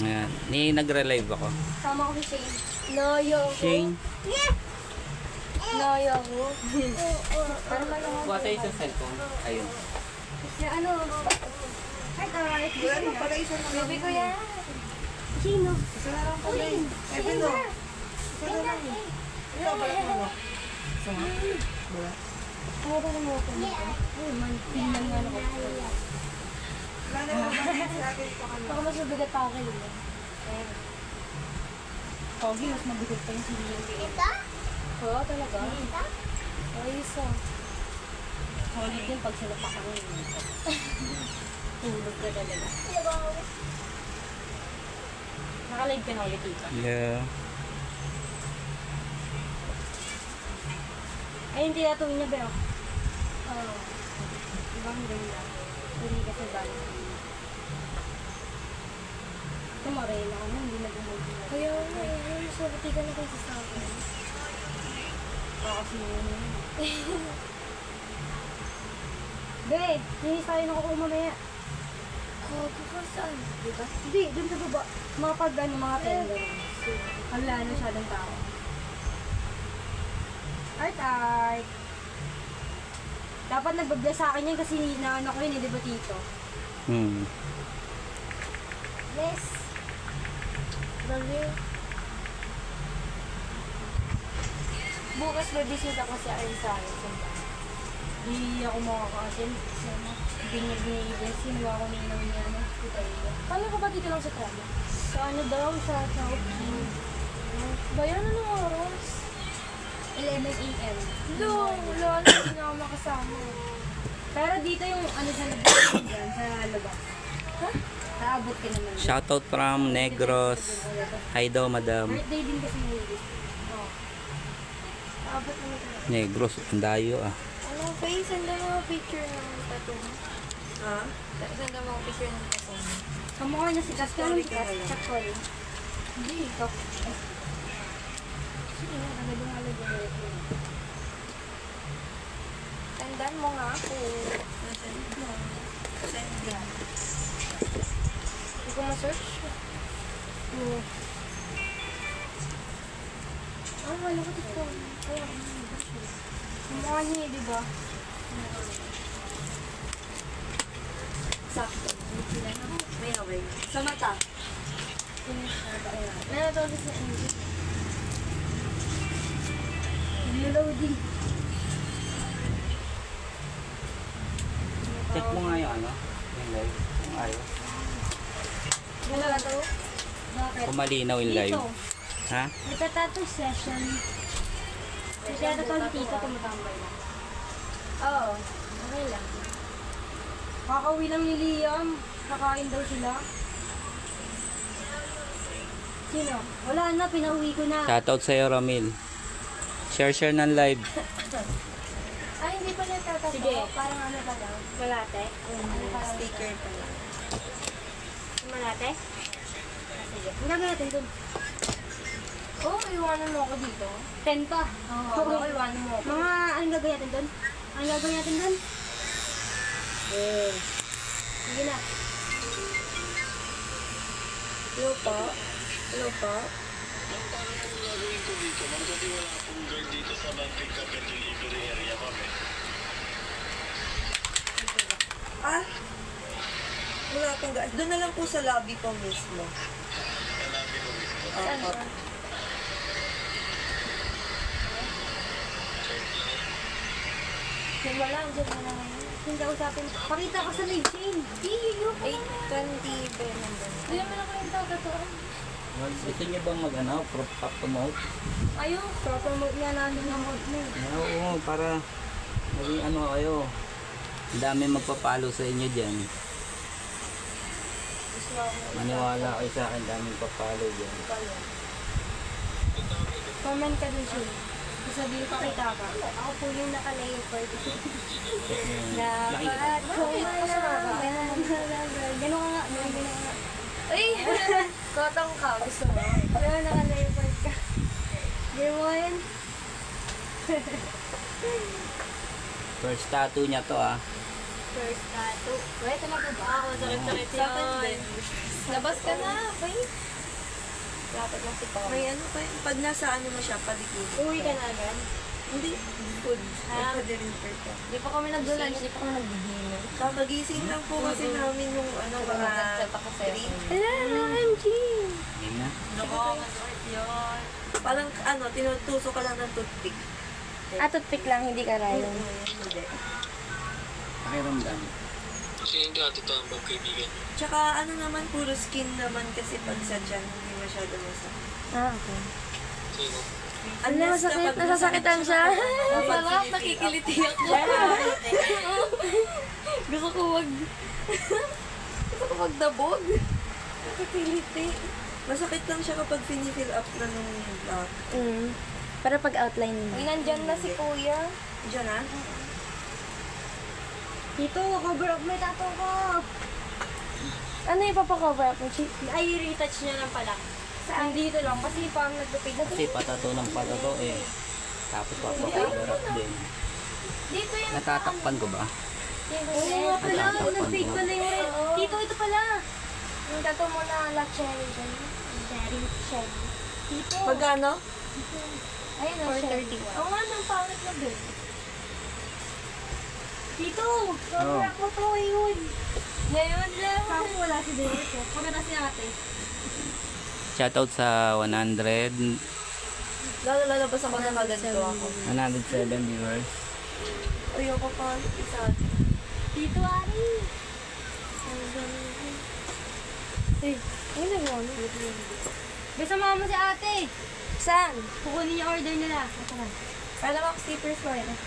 Ayan. Nagre-live ako. Sama ko si Shane. Loyo ko. Shane. Loyo ko. Para ba yung... Buha tayo sa cellphone. Ayun. Na ano? Ay, taray. Ano pala isa na Baby ko yan. Sino? Isa na lang pala eh. Evan o. Isa na lang eh. Ito pala mo. Isa nga? Wala. Ano ba naman ako nito? Ay, man. Tingnan nga ako. Wala na lang sa akin pa kami. Baka mas mabigat pa ako kayo. Pogi, mas mabigat pa yung sili yung tingin. Oo, talaga. Ayos ah. Solid din pag sila pa kami. Tulog ka talaga. Nakalive ka na ulit dito. Yeah. Ay, hindi na tuwing niya, Beo. Oo. Ibang ganda. Hindi kasi bali. Tumaray na ako, hindi na bumagi. Kaya nga, mas mabati ka na kasi sa akin. Kasi yun. Be, linis tayo na kukuha mamaya. Kago ka saan? Diba? Hindi, dun sa baba. Mga pag ano, mga tender. Wala na masyadong tao. Art. Dapat nagbabless sa akin yan kasi naano ko yun, di ba tito? Bless. Dali. Bukas babisit ako sa akin sa akin. Hindi ako makaka-attend. Hindi niya binibigyan. Sinuha ko nila niya. Paano ka ba dito lang sa Trama? Sa ano daw? Sa Chowking. Bayan na ng oras? 11 a.m. No, wala na. Hindi na ako makasama. Pero dito yung ano sa labas dyan, sa labas. Ha? Naabot ka naman. Shoutout from Negros. Hi daw, madam. Birthday din kasi ng Lily. Oo. Naabot naman ka. Negros, ang dayo ah. Ano, Faye, senda mo ang picture ng tattoo mo. Ha? Senda mo ang picture ng tattoo mo. Kamukha niya si Castor. Castor. Hindi, ikaw. Sige nga, agad yung alagay. Sendan mo nga ako. Send mo. Send yan. Hindi ko ma-search. Oo. Ah, wala ko dito. Kaya, kamukha niya eh, di ba? Sakto. May away. Sa mata. Nanatawag sa English. Loading. Check mo nga yung ano. Yung live. Kung ayos. Wala to? Bakit? Kung malinaw yung live. Dito. Ha? Nagtatattoo session. Kasi ito to tito tumatambay na. Oo. Okay lang. Kakauwi lang ni Liam. Kakain daw sila. Sino? Wala na, pinauwi ko na. Shoutout sa'yo, Ramil. Share ng live. Ay, hindi pa nagtatato. Sige. Parang ano pa daw? Malate. Sticker pa lang. Malate? Sige. Ang gagawin natin dun. Oo, iwanan mo ako dito. 10 pa. Oo, iwanan mo ako. Mga, anong gagawin natin dun? Anong gagawin natin dun? Sige na. Hello po. Hello po. Ah? Wala akong gas. Doon na lang po sa lobby po mismo. Saan Opo. ba? Diyan wala, diyan wala ngayon. Hindi usapin. Pakita ka sa live chain. Iyo. 8:20 ba number? Hindi naman ako yung tagatoon. Gusto niyo bang mag-ano? Prop promote? Ayun. Propromote nga namin ng mode mo. Oo, para maging ano kayo. Ang dami magpapalo sa inyo dyan. Maniwala kayo sa akin, dami magpapalo dyan. Comment ka dun siya. Sabihin ko kay Taka. Ako po yung naka-leopard. Dapat kumalang. Gano'n ka nga. Gano'n ka nga. Ay! Kotong ka. Gusto mo? Pero naka-leopard ka. Hindi mo yan. First tattoo niya to ah. First tattoo. Wait, talaga ba? Ako, sakit-sakit Sa akin yun. din. Sa Labas ka na, bay. Lapit lang si Pao. May ano pa yun? Pag nasa ano mo siya, palikod. Uwi ka na agad? Hindi. Food. Ah. Nagpa-deliver ka. Hindi pa kami nag-lunch, hindi pa kami nag-dinner. Kakagising lang po kasi namin yung ano, mga Nag-chat ako sa'yo. 3. Hello, MG! Hindi na. Parang ano, tinutuso ka lang ng toothpick. Toothpick lang, hindi ka rayon. Hindi. Pakiramdam. Kasi hindi ka totoo ang magkaibigan niyo. Tsaka ano naman, puro skin naman kasi pag sa tiyan, hindi masyado masakit. Okay. Sino? Unless kapag Nasasakitan siya. Masarap, nakikiliti ako. Gusto ko wag... Gusto ko magdabog. Nakakiliti. Masakit lang siya kapag finifill up na nung lock. Para pag outline Uy, nandyan na si Kuya. Diyan ah. Dito, cover up may tato ko. Ano yung papakover up mo? Ay, retouch niya lang pala. Saan? Dito lang. Kasi parang nagpapig na. Kasi patato ng patato eh. Tapos papakover up din. Dito yung... Natatakpan ko ba? Oo nga pala. Natatakpan Nag-fake ko. pala yung red. Dito, ito pala. Yung tato mo na la cherry dyan. Cherry. Dito. Magkano? Ayun na, cherry. Oo nga, nang pangit na din. Dito. Cover up mo to, yun. Ngayon lang. Saan wala si Derek? Maganda si ate. Shoutout sa 100, Lalo lalabas ako na kaganto ako. 107 viewers. Ayoko pa. Isa. Dito, Ari. Eh, ay nagawa mo. Bisa mo si ate. Saan? Kukunin yung order nila. Ito na. Para lang stickers mo yun.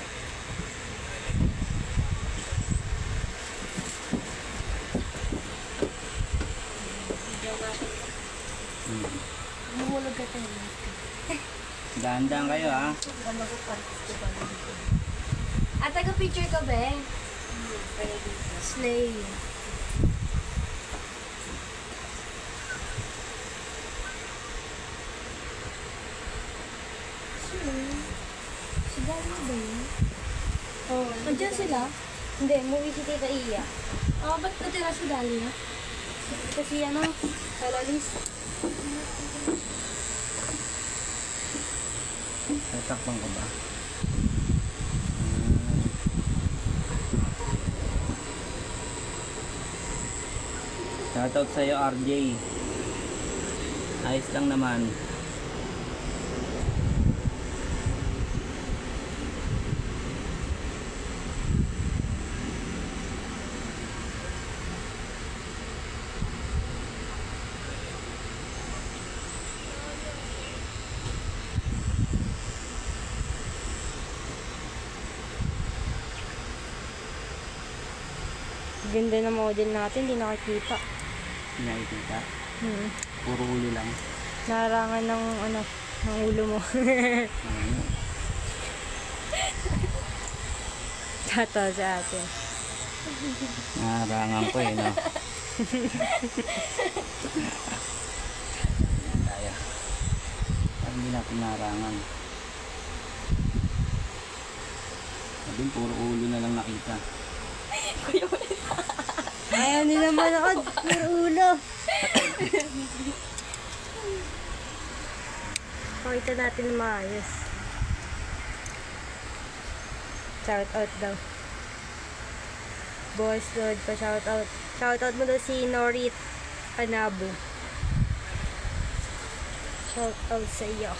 Mahulog ka tayo. Dahan-dahan kayo ha. At taga-picture ka ba eh? Slay. Si Dali ba yun? Oh, nandiyan sila? Hindi, movie si Tita Iya. Ba't natira si Dali na? Kasi ano, kalalis. Tatakpan ko ba? Shoutout sa'yo RJ. Ayos lang naman. Ganda ng model natin, hindi nakikita. Nakikita. Puro ulo lang. Narangan ng ano, ng ulo mo. Ano? Tato sa atin. Narangan ko eh, no? Tayo. Parang hindi natin narangan. Sabi, puro ulo na lang nakita. Ayaw nila manood. Puro ulo. Pakita natin na maayos. Shout out daw. Boys Lord pa shout out. Shout out mo daw si Norit Anabo. Shout out sa iyo.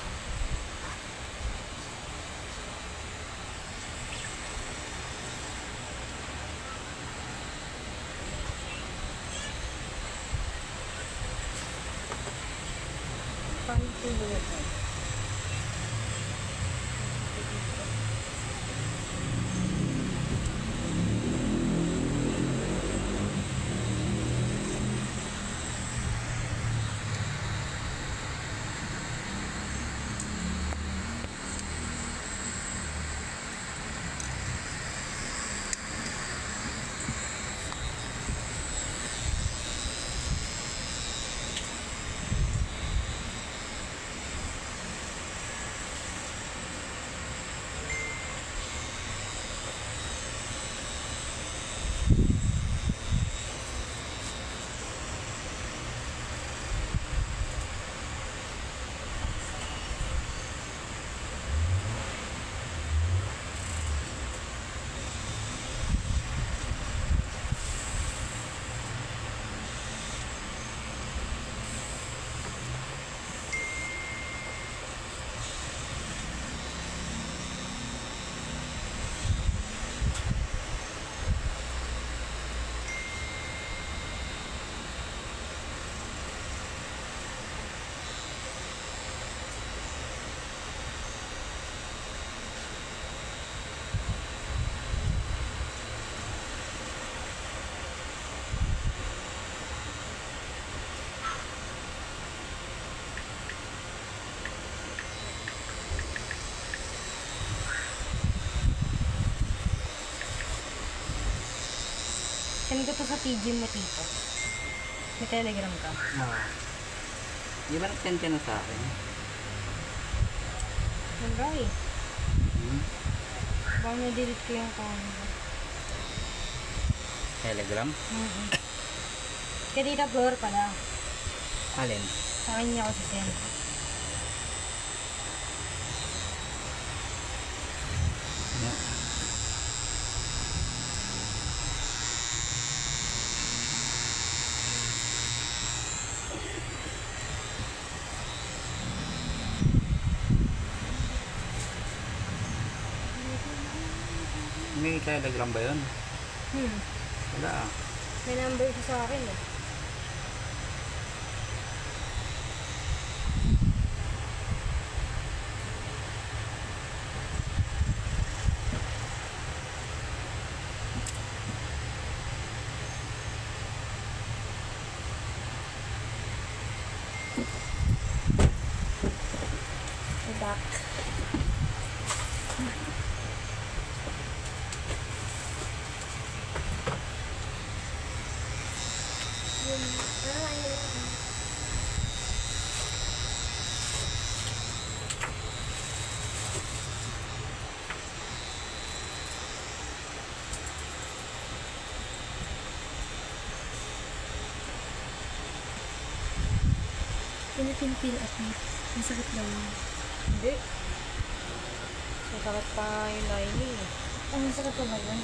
to sa PG mo, tito. May telegram ka. Oo. Di ba nag-send ka na sa akin? Wala eh. Hmm? Baka na-delete ko yung phone ko. Telegram? Kaya Tita Flor pala. Alin? Sa kanya ako sisend. Yeah. May telegram ba yun? Wala ah. May number siya sa akin eh. Back. Pinipil at me. Ang sakit daw yun. Hindi. Masakit pa yung lining eh. Ang sakit pa ba yun?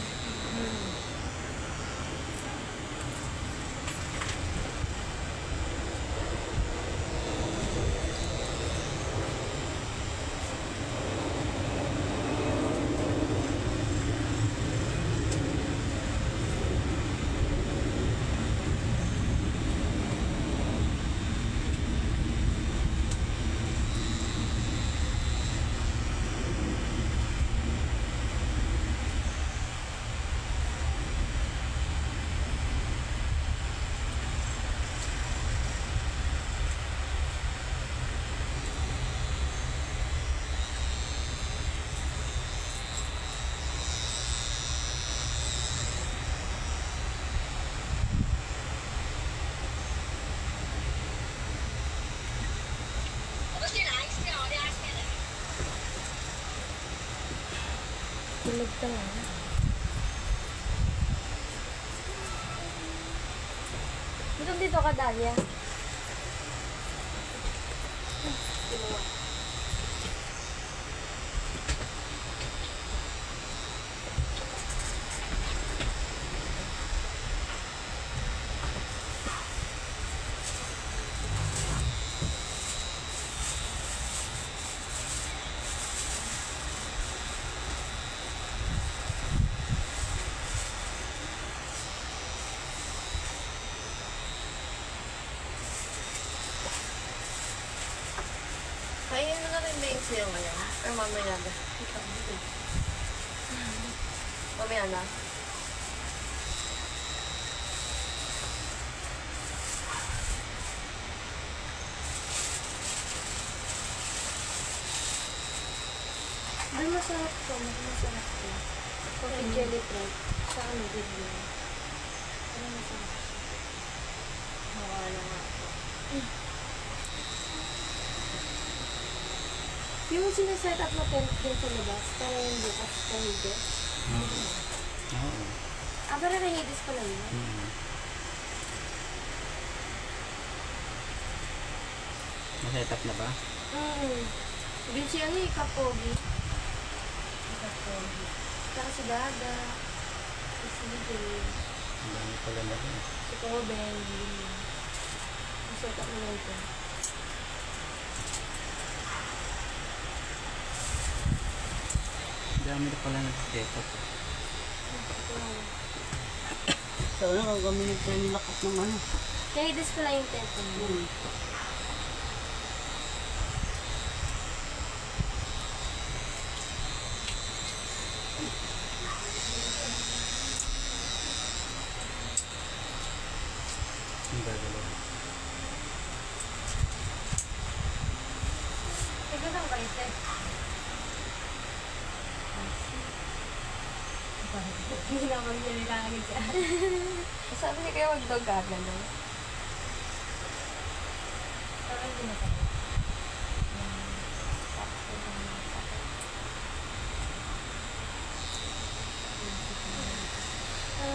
Tulog ka nga. Dito ka, Dalia. Kainin mo na rin ba yung siyo ngayon? Or mamaya na? Mamaya na? Ay, masarap to. Masarap to. May jelly bread. Sa ano, video. Ano masarap? Mawala nga ako. Yung sineset up na tent din sa labas, para yung bukas sa higit. Oo. Ah, pero nahigis pala yun. Na-set up na ba? Din si ano, Ikapogi. Ikapogi. Saka si Dada. Si Jay. Ang dami pala na rin. Si Coben. Set up na lang ito. Ang dami na pala na-set up. So, ano, kung kami nagtanilakas ng ano. Nahigis pala yung tent. Ang gagalaw. Tignan ang kaite. Hindi naman nila kagad siya. Sabi niya kaya wag dog garden daw. Parang hindi masakit.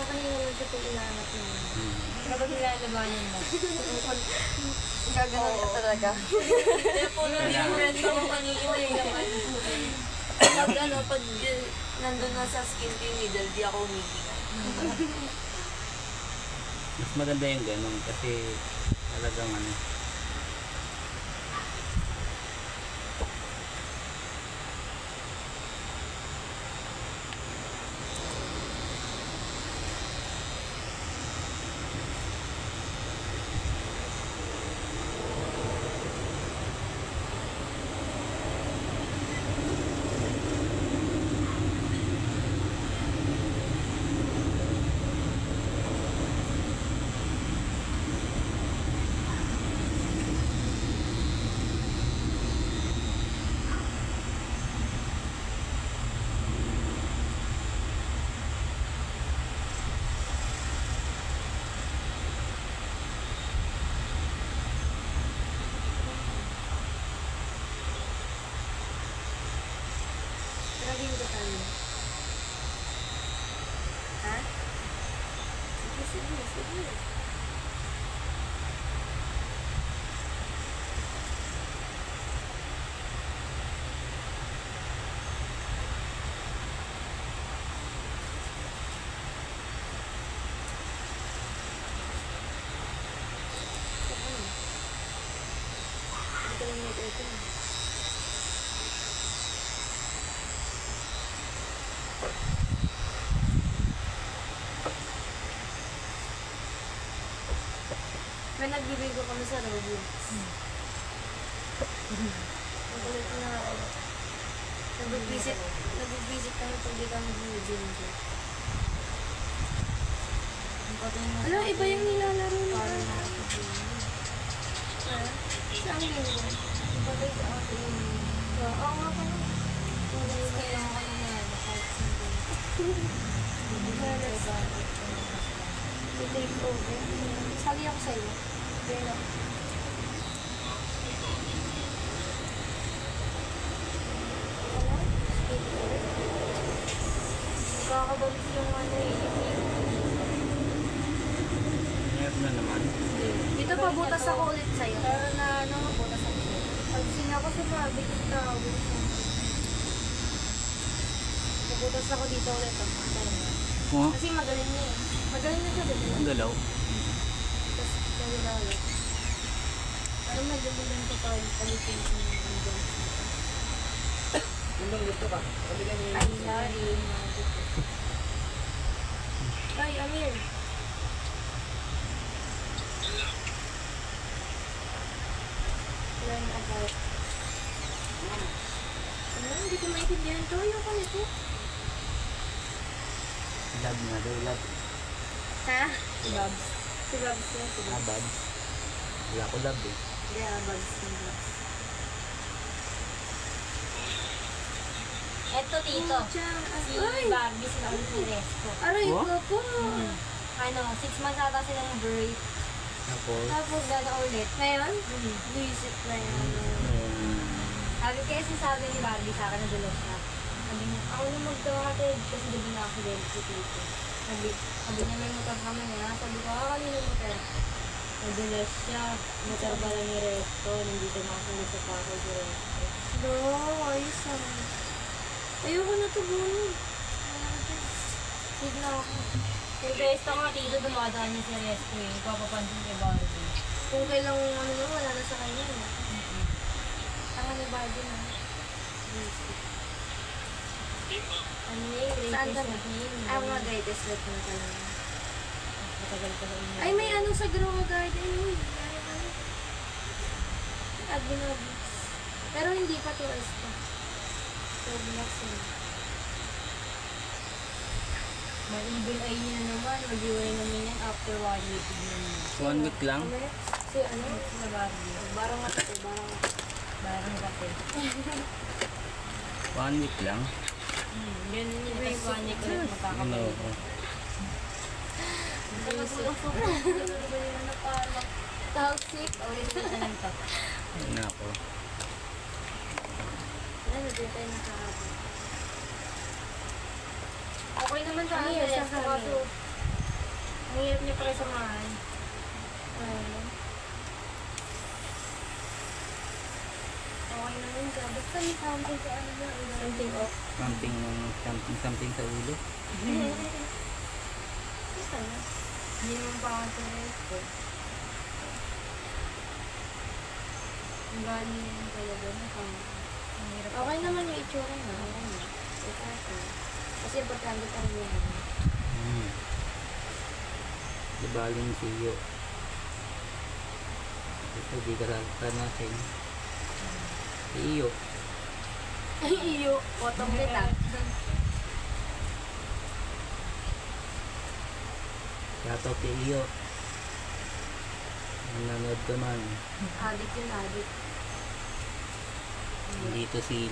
Kanina lang siya pag inaanap niya. Kapag nilalabanan mo. Gaganon ka talaga. Kaya po nung yung friend ko kanina yung naman. Pag nandun na sa skin yung needle, di ako umihinga. Mas maganda yung ganun kasi talagang ano. Laging ko tayo. Ha? Sige. Ito lang ito. May nagbibigo kami sa Roblox. Ang kulit ko na ako. Nag-visit kami pag di kami bumibili. Alam, iba yung nilalaro nila. Saan yun? Iba tayo sa atin. Oo nga pa na. Kaya ako na kahit saan. I-take over. Sali ako sa'yo. Pero, skateboard. Kakabalik yung ano eh. Meron na naman. Dito pabutas ako ulit sa'yo. Pero na ano, mabutas ako sa'yo. Pag ako sa sabi, tawag. Pabutas ako dito ulit. Oh, Kasi magaling niya eh. Magaling na siya dito. ang galaw. Tapos, gawin na ulit. Pero medyo magaling ko pa yung palitin ko ng video. Nandang gusto ka. Pabigyan niyo Ay, sorry. Ay, Amir. Learn about. Ano, hindi ko maintindihan to. Ayoko nito. Love na daw, love. Ha? Si Babs. Si Babs yan, si Ah, Babs. Babs. Wala ko love eh. Yeah, Babs. Si Babs. Eto, tito. Si Barbie sila ulit ni Resco. Aray Oh? ko po. Ano, 6 months ata silang break. Tapos, Tapos gano'n ulit. Ngayon, visit na yan. Sabi sabi ni Barbie sa akin, nadulas siya. Sabi niya, ako na magkakatid kasi diba na ako din si Tito. Sabi niya, may motor kami na. Sabi ko, kanina motor. Nadulas siya. Motor pala ni Resto. Nandito makasunod sa pako si Resto. Do, ayos naman. Ayoko na ito, Bono. Sige na ako. Kay Resto nga, Tito, dumadaan niya si Resto eh. Papapansin kay Barbie. Kung kailang ano na, wala na sa kanya. Tanga ni Barbie na. Ano yung greatest na name? Ay, mga greatest look na talaga. Matagal pa na inyo. Ay, may ano sa Grow Garden. Uy, Adminobis. Pero hindi pa to Resto. Roblox yun. May evil eye niya naman. Mag-iwalay naman yan after 1 week. 1 week lang. Si ano? Sila Barbie. Barang kape. Barang kape. 1 week lang. Ganun yun. Tapos 1 week ulit Ano? makakapag. Toxic. Ay, nako. Ano, di tayo nakahabol. Okay naman sa akin. Yes, Yes, sa kaso, amin. ang hirap niya pala samahan. Okay naman ka. Basta may something sa ano na. Something off. Something sa ulo. Basta na. Hindi naman pa ako sa Ang galing yung talaga na kami. Ang hirap. Okay naman yung itsura na. Okay na. Kasi importante tayo yan. Hmm. Dibaling siyo. Ito, di ka natin. Iyo. Ay, iyo. Otong kita. Shoutout kay Iyo. Nanonood ka man. Adik yun, adik. Dito si...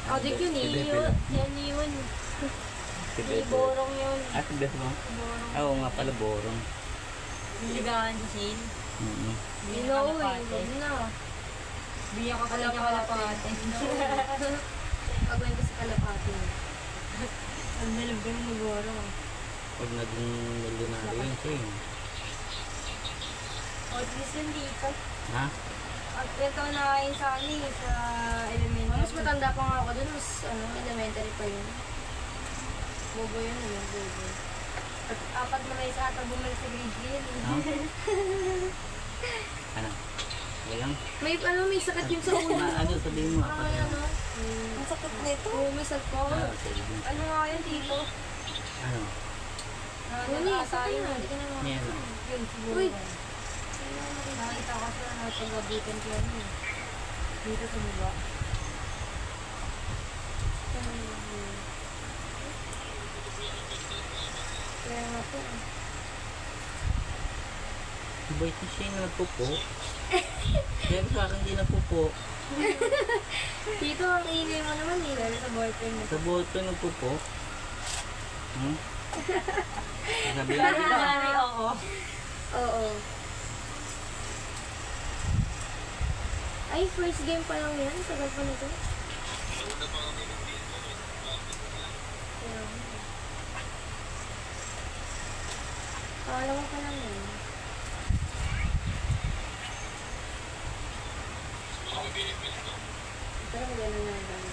Adik yun, si iyo. Bebel. Yan yun. Si Hindi Bebel. borong yun. Ah, si Bebel mo? Ah, oo nga pala, borong. Niligawan si Shin. Mm-hmm. You know, yun na. Biyak ka pala niya kalapate. Pagawin ko sa kalapati. Ang nalab ka ng nagwaro. Pag naging milyonaryo yun siya yun. O, at least yun dito. Ha? At ito na kain sa amin, sa elementary. Mas matanda pa nga ako dun, mas elementary pa yun. Bobo yun, bobo. At apat na may isa ata bumalik sa grade 3 yun. Ha? Ano? Walang? May sakit yun sa ulo. Ano, sabihin mo. Ay, ano? Ang sakit nito. Oo, may sakit ko. Ah, sige. Ano nga yun dito? Ano? Yun eh, sakit na. Hindi ka na mga. Yan. Yun, siguro. Uy. Nakita ko sa pag-gabitan ko yan eh. Dito sa baba. Kaya nga po. Iba ito siya yung nagpupo. Kaya parang hindi nagpupo. Dito ang ingay mo naman eh. Dahil sa boyfriend mo. Sa buhot ko nagpupo. Hmm? Sabi lang kita. Oo. Oo. Ay, first game pa lang yan. Tagal pa nito. Kaya nga. Pangalawa pa lang yan. Pero maganda na ang dami.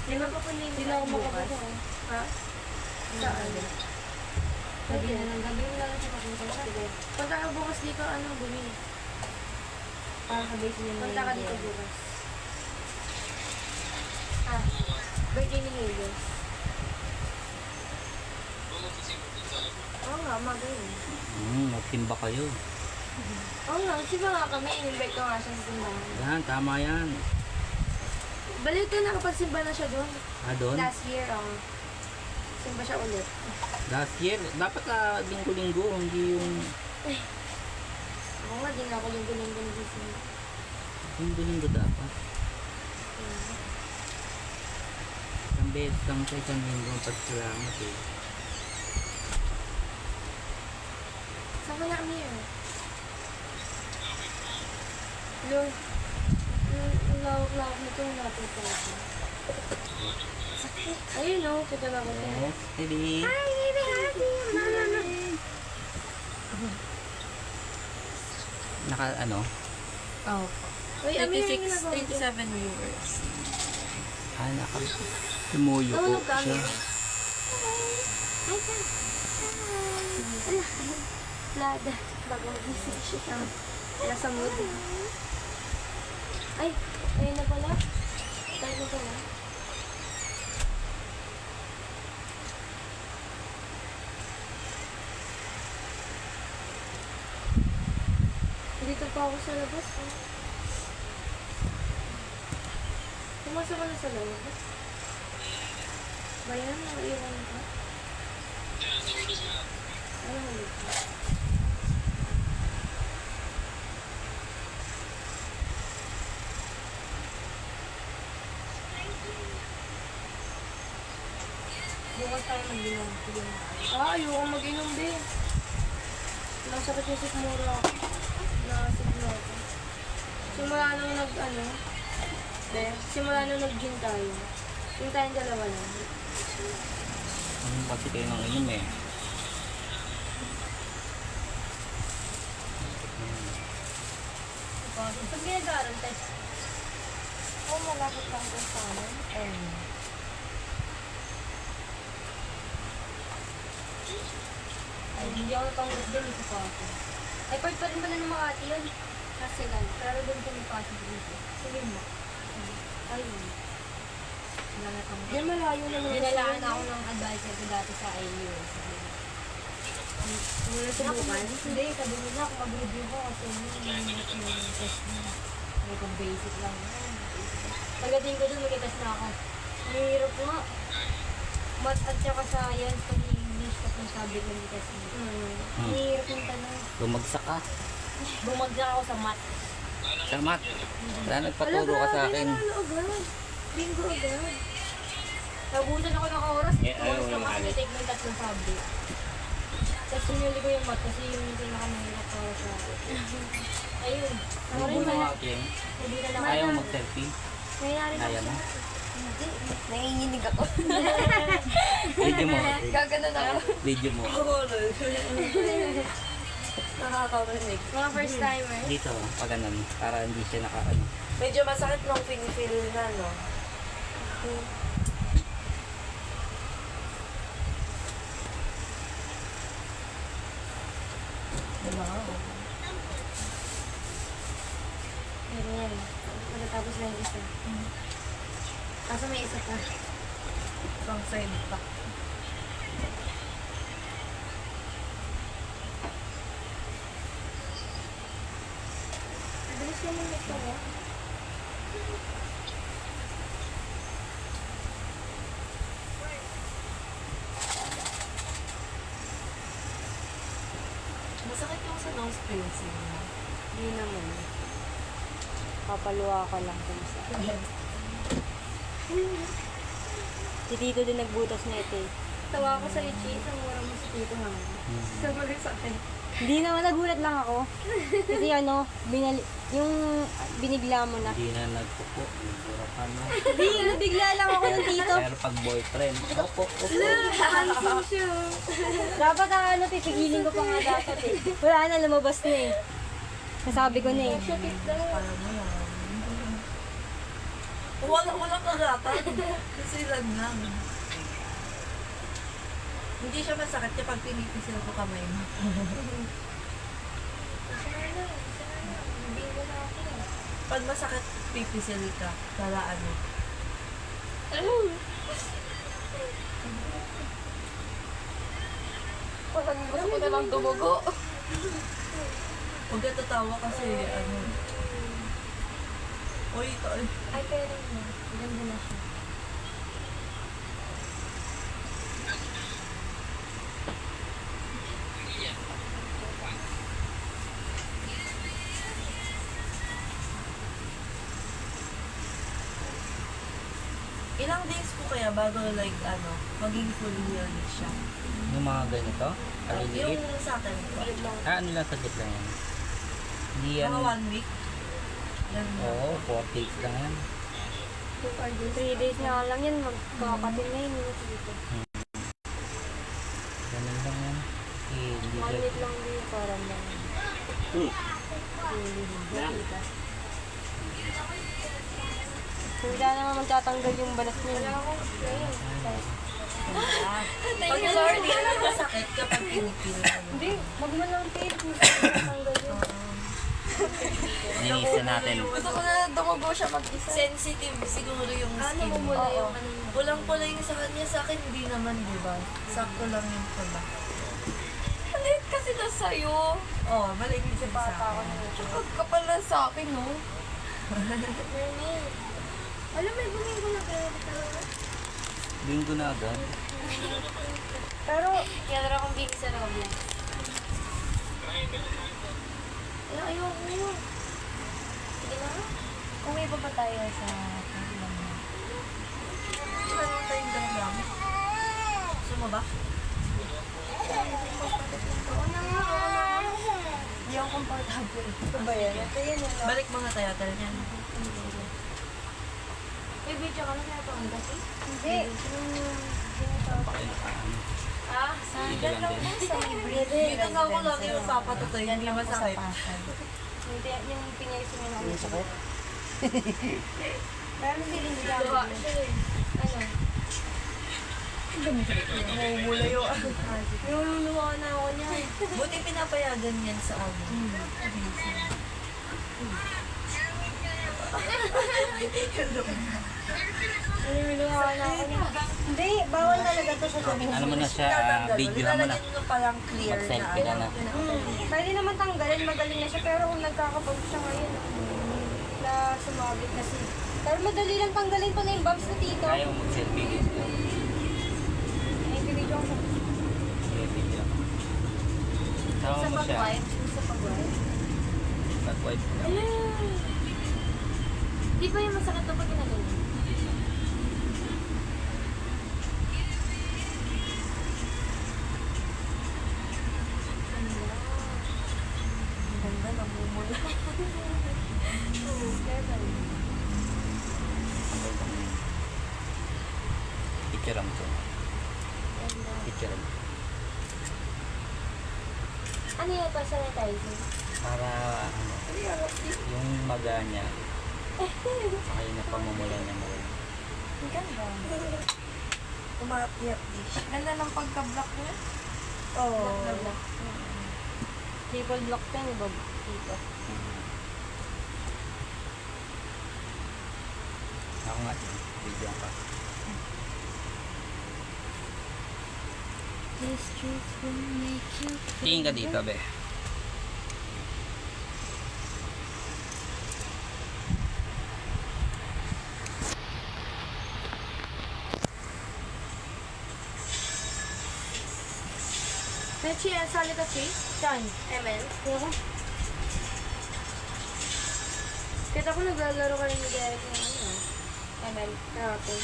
Di ba pa po name? Hindi na ako makabasa. Ha? Saan? Sabi na lang, gabi mo lang siya papunta sa Sige. Punta ka bukas dito, ano, bumi. Para sa base niya. Punta ka dito bukas. Ah, birthday ni Helios. Oo nga, umaga yun. Magsimba kayo. Oo nga, siba nga kami, in-invite ko nga siya sa simbahan. Yan, tama yan. Balik ko nakapagsimba na siya doon. Ah, doon? Last year, simba siya ulit. Last year, dapat linggo-linggo, hindi yung Ako nga, di nga ako yung guling nagisimba. linggo-linggo dapat. Isang beses lang sa isang linggo ang pagsalamat eh. Saan ka na kami yun? Lord, lawak nito natin sa atin. Ayun o, kita na ko na. Yes, baby. Hi, baby, happy! Naka ano? Oh. Uy, Amir, yung ginagawa ko. 27 viewers. Naka tumuyo po Nahulog ka, siya. Amir. Hi, Sam. Ala, Lada. Bago gising siya. Wala sa mood. Ay, ayun na pala. Tayo na pala. Dito pa ako sa labas. Pumasok ka na sa labas. Bayan, naiwan ka. Ano ulit? mag-inom. Ayoko mag-inom din. Nasakit yung sikmura ako. Nasigla ako. Simula nung simula nung nag-gym tayo. Yung tayong dalawa lang. Kasi kayo nang inom eh. Pag ginagaran test. Oo, malapit lang dun sa amin. Ay, hindi ako napanggap din sa Paco. Ay, part pa rin pala ng Makati yun. Kasi lang, pero doon kami Paco dito. Sige mo. Ay, wala na kami. Yan, malayo na naman. Dinalaan ako ng advisor ko dati sa IU. Wala subukan? Hindi, sabi nila ako mag-review ko kasi yung test niya. May kung basic lang. Pagdating ko dun, mag-test na ako. Mahirap nga. Math at saka science, pag English, tapos sabi ko yung test niya. Mahirap yung tanong. Bumagsak ka. Bumagsak ako sa math. Salamat. Wala nagpaturo ka sa akin. Bingo agad. Nabutan ako ng oras. Yeah, Oras ayaw na kasi ulit. take ng 3 subject. Tapos sinuli ko yung math kasi yung pinakamahirap para sa akin. Ayun. Ako rin Ano pala. nga, Ken? Hindi na lang. Ayaw mag-selfie? Nangyari na Kaya mo? Hindi, nanginginig ako. Video mo. Gaganon ako. Video mo. Nakakarinig. mga first timer. Dito, pag ganun. Para hindi siya nakakano. Medyo masakit nung pinifeel na, no? Pero yan. Pagkatapos na yung isa. Kaso may isa pa. Pang side pa. Bilis naman ito ah. Masakit yung sa nose piercing. Hindi naman. Papaluwa ka lang kung sa. Si Tito din nagbutas na ito eh. Tawa ko sa Ichi, sa mura mo si Tito ha. Sabagay sa akin. Hindi naman, nagulat lang ako. Kasi yung binigla mo na. Hindi na nagpupo. Nagpura ka na. Hindi, nabigla lang ako ng Tito. Pero pag boyfriend, opo, opo. Dapat pipigilin ko pa nga dapat eh. Wala na, lumabas na eh. Nasabi ko na eh. Parang mo yan. Wala kagatan. Kasi lang. Hindi siya masakit kapag pinipisil ko kamay mo. Pag masakit, pipisil ka. Para ano. Parang gusto ko na lang tumugo. Huwag ka tatawa kasi ano. Uy, Ay, pero na. Ganda na siya. ilang days po kaya bago like ano, maging full healed siya? Yung mga ganito, kaliliit. Yung sa akin po. Ano lang, saglit lang yan. Hindi yan. Mga 1 week. Yan. Oo, 4 days lang yan. 3 days na lang yan. Magkakatin na yun. Dito. Ganun lang yan. Eh, hindi 1 ka. week lang din parang lang. Nakita. Hindi na naman magtatanggal yung balat niya. Wala akong spray. Pag sorry, di alam masakit kapag pinipil. Hindi, wag mo lang tape. Hindi na matanggal yun. Ninisan natin. Gusto ko na dumugo siya mag-isa. Sensitive siguro yung skin. Namumula Oo. yung ano niya. Pulang-pula yung sa kanya. Sa akin, hindi naman, di ba? Sakto lang yung pula. Maliit kasi na sa'yo. Oo, maliit kasi sa akin. Kapal na sa akin, no? Alam mo, bumingin ko na talaga. Linggo na agad. Pero, kaya akong bigay sa Roblox. Ayoko. Sige na. Uwi pa ba tayo sa kailan mo? Meron tayong dalang. mo ba? Hindi ako comfortable. Ito ba yan? Ito yan yun. Balik mo nga tayo, tal niyan. May video ka na kaya pa ang dati? Hindi. Ah, dito lang din. Dito nga ako lang yung papatutoy, hindi masakit. Hindi, yung pinayos mo na ako. Sakit? Parang feeling ko lang. Namumula yung Nululuwa na ako niya. Buti pinapayagan yan sa amin. Nululuwa na ako niya. Hindi, bawal talaga to sa gabi. Ano mo na siya, video mo na. Nilalagyan nyo palang clear na Mag-selfie ka na. Pwede naman tanggalin, magaling na siya. Pero kung nagkakapag siya ngayon, na sumabit kasi. Pero madali lang tanggalin pa na yung bumps na tito. Kaya mo mag-selfie dito. Ay, video ko. Sige, video. Tama mo siya. Sa pag-wipe. Pag-wipe mo. Di ba yung masakit to pag ginagawa? Ganda, namumula. Picture mo to. Picture mo. Ano yun pa sanitizer? Para ano, yung maga niya, saka yung napamumula niya mo. Ang ganda. Umapiyak dish. Ganda ng pagka-block niya. Oo. Block. Triple block yan, iba dito. Ako nga, video ka. Tingin ka dito, be. Mechi, sali ka, Chi? Saan? ML? Ako. Kita ko naglalaro ka rin ni Derek ng ano. ML. Kahapon.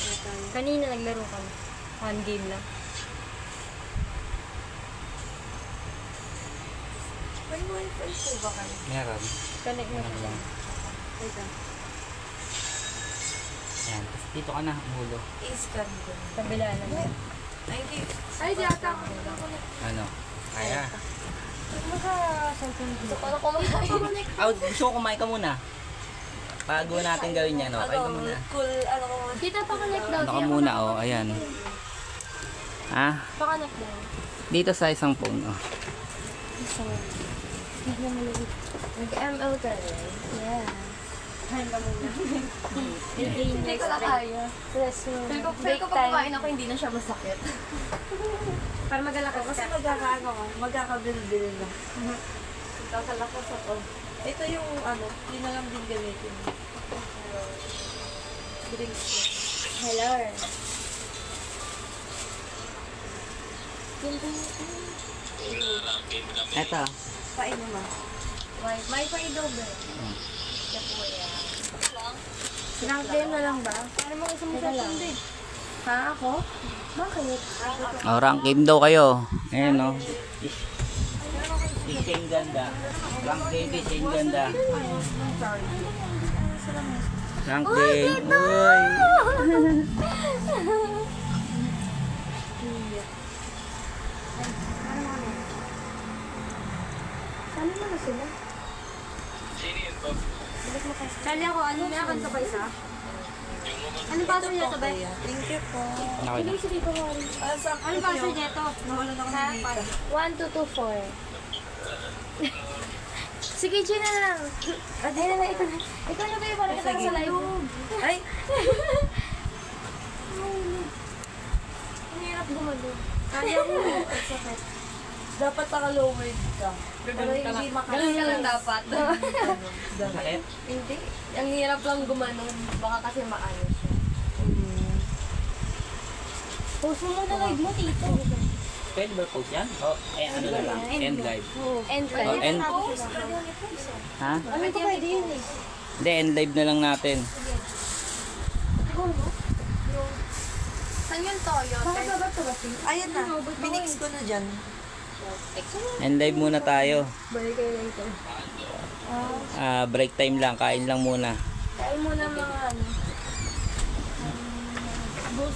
Kanina naglaro ka na. One game lang. May wifi po ba kayo? Meron. Connect mo Ano siya. lang. Wait lang. Yan. Tapos dito ka na, mulo. I-scan ko. Kabila naman. Ay, hindi. Ay, di ata ako. Ano? Kaya. Maka-cellphone ko. Paano kumain? Gusto ko kumain ka muna. Bago natin gawin yan, okay ka muna. Cool, ano ko. Kita pa connect daw. Ano ka muna, ayan. Ha? Pa-connect daw. Dito sa isang phone, Nag-ML ka rin? Yeah. Kain ka muna. Hindi ko na kaya. Rest mo. Feel ko pag kumain ako, hindi na siya masakit. Para magalakas Kasi ka. magkakaano ka, magkakabil-bil na. Kakalakas ako. Ito yung ano, yun na lang din gamitin. Drinks ko. Hello. Game kami. Eto. Pain mo ma. May pa-idaw ba? Hmm. Rank game na lang ba? Para mo isang session din. Ha? Ako? Bakit? Rank game daw kayo. Ayan, no. Isa yung ganda. Rank game, isa yung ganda. Rank game. Uy! Saan mo na sila? Sino yun, Bob? Sali ako, ano na? Kanto ba isa? Ano pa sa niya to ba? Thank you po. Okay na. Sige pa rin. Ano pa sa niya to? Nawala na ako dito. 1, 2, 2, 4. Sige, Gina na lang. Ay, na, ito na. Ikaw na ba yung parang kita sa live? Ay! Ang hirap gumalo. Kaya mo. Sakit. Dapat naka-lowered ka. Pero hindi Ganun ka lang dapat. Sakit? Hindi. Ang hirap lang gumano. Baka kasi maano siya. Post mo muna live mo, tito. Pwede ba post yan? O, ano na lang? End live. End live. Oh, end. Ha? Ano pa pwede yun eh? Hindi, end live na lang natin. Sa Ano yung toyo? Makasabat ka ba siya? Ayan na. Minix ko na dyan. And live muna tayo. Balik kayo later. Break time lang, kain lang muna. Kain muna mga ano.